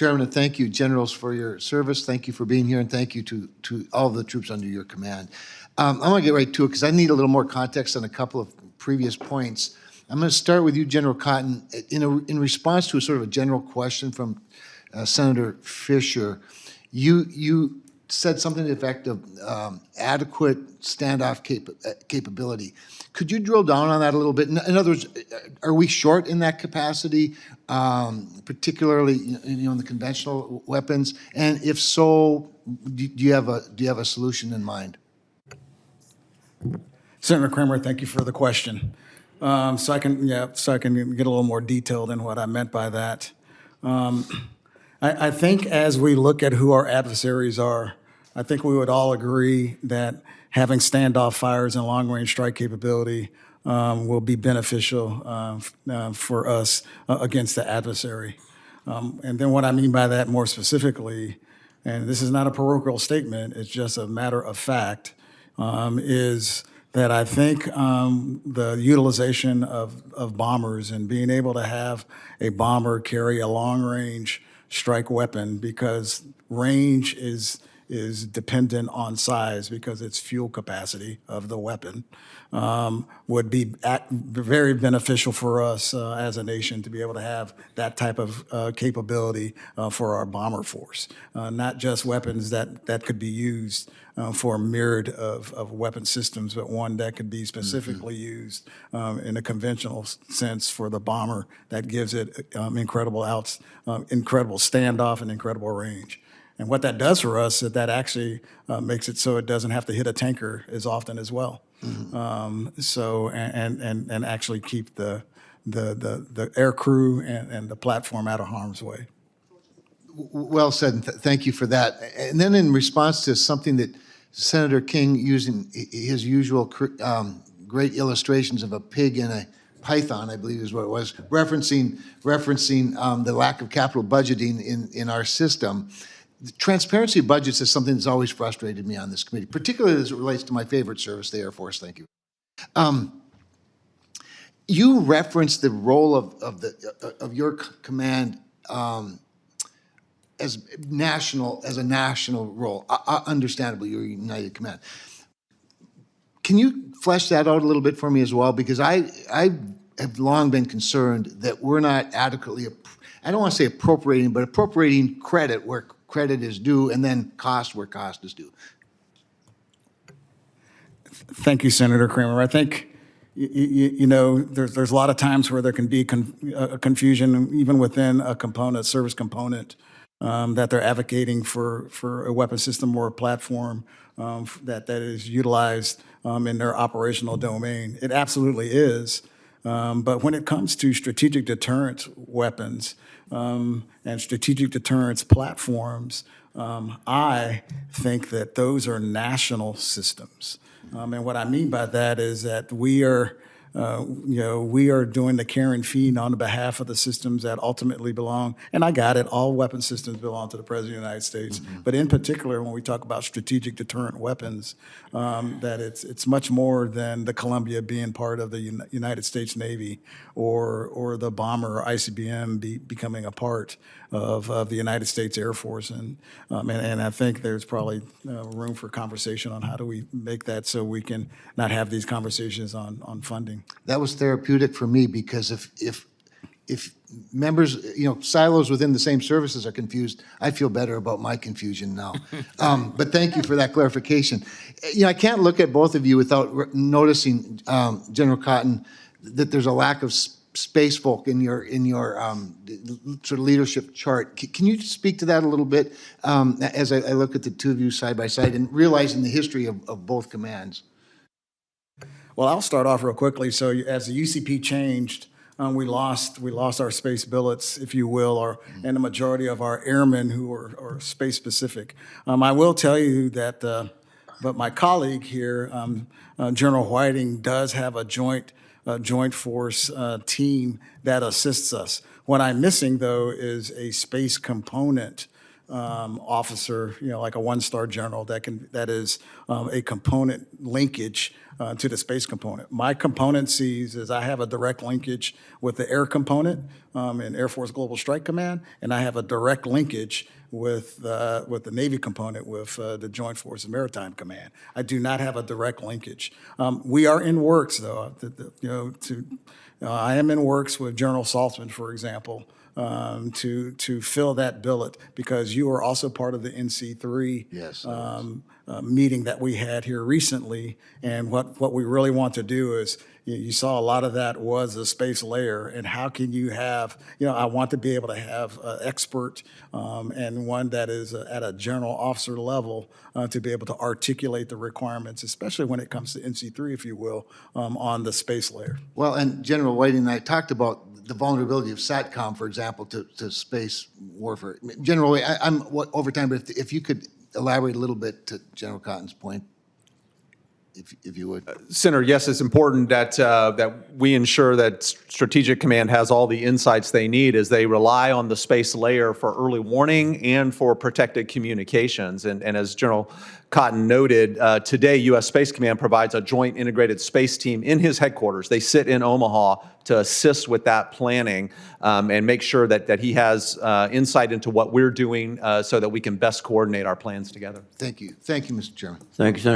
Chairman, and thank you, Generals, for your service. Thank you for being here, and thank you to all of the troops under your command. I'm going to get right to it because I need a little more context on a couple of previous points. I'm going to start with you, General Cotton. In response to a sort of a general question from Senator Fisher, you said something to the effect of adequate standoff capability. Could you drill down on that a little bit? In other words, are we short in that capacity, particularly in the conventional weapons? And if so, do you have a solution in mind? Senator Cramer, thank you for the question. So I can get a little more detailed in what I meant by that. I think as we look at who our adversaries are, I think we would all agree that having standoff fires and long-range strike capability will be beneficial for us against the adversary. And then what I mean by that more specifically, and this is not a parochial statement, it's just a matter of fact, is that I think the utilization of bombers and being able to have a bomber carry a long-range strike weapon, because range is dependent on size because it's fuel capacity of the weapon, would be very beneficial for us as a nation to be able to have that type of capability for our bomber force. Not just weapons that could be used for a myriad of weapon systems, but one that could be specifically used in a conventional sense for the bomber that gives it incredible standoff and incredible range. And what that does for us is that actually makes it so it doesn't have to hit a tanker as often as well. And actually keep the air crew and the platform out of harm's way. Well said, and thank you for that. And then in response to something that Senator King, using his usual great illustrations of a pig and a python, I believe is what it was, referencing the lack of capital budgeting in our system. Transparency of budgets is something that's always frustrated me on this committee, particularly as it relates to my favorite service, the Air Force. Thank you. You referenced the role of your command as a national role. Understandably, you're a United Command. Can you flesh that out a little bit for me as well? Because I have long been concerned that we're not adequately, I don't want to say appropriating, but appropriating credit where credit is due, and then cost where cost is due. Thank you, Senator Cramer. I think, there's a lot of times where there can be confusion, even within a component, service component, that they're advocating for a weapon system or a platform that is utilized in their operational domain. It absolutely is. But when it comes to strategic deterrence weapons and strategic deterrence platforms, I think that those are national systems. And what I mean by that is that we are doing the care and feed on behalf of the systems that ultimately belong, and I got it, all weapon systems belong to the President of the United States, but in particular, when we talk about strategic deterrent weapons, that it's much more than the Columbia being part of the United States Navy or the bomber or ICBM becoming a part of the United States Air Force. And I think there's probably room for conversation on how do we make that so we can not have these conversations on funding. That was therapeutic for me, because if members, silos within the same services are confused, I feel better about my confusion now. But thank you for that clarification. I can't look at both of you without noticing, General Cotton, that there's a lack of space folk in your sort of leadership chart. Can you speak to that a little bit as I look at the two of you side by side and realizing the history of both commands? Well, I'll start off real quickly. So as the UCP changed, we lost our space billets, if you will, and the majority of our airmen who are space specific. I will tell you that, but my colleague here, General Whiting, does have a joint force team that assists us. What I'm missing, though, is a space component officer, like a one-star general that is a component linkage to the space component. My componencies is I have a direct linkage with the air component in Air Force Global Strike Command, and I have a direct linkage with the Navy component with the Joint Forces Maritime Command. I do not have a direct linkage. We are in works, though. I am in works with General Saltzman, for example, to fill that billet, because you are also part of the NC3 Yes, meeting that we had here recently. And what we really want to do is, you saw a lot of that was a space layer, and how can you have, I want to be able to have an expert and one that is at a general officer level to be able to articulate the requirements, especially when it comes to NC3, if you will, on the space layer. Well, and General Whiting and I talked about the vulnerability of SATCOM, for example, to space warfare. General, I'm over time, but if you could elaborate a little bit to General Cotton's point, if you would. Senator, yes, it's important that we ensure that Strategic Command has all the insights they need as they rely on the space layer for early warning and for protected communications. And as General Cotton noted, today U.S. Space Command provides a joint integrated space team in his headquarters. They sit in Omaha to assist with that planning and make sure that he has insight into what we're doing so that we can best coordinate our plans together. Thank you. Thank you, Mr. Chairman. Thank you, Senator.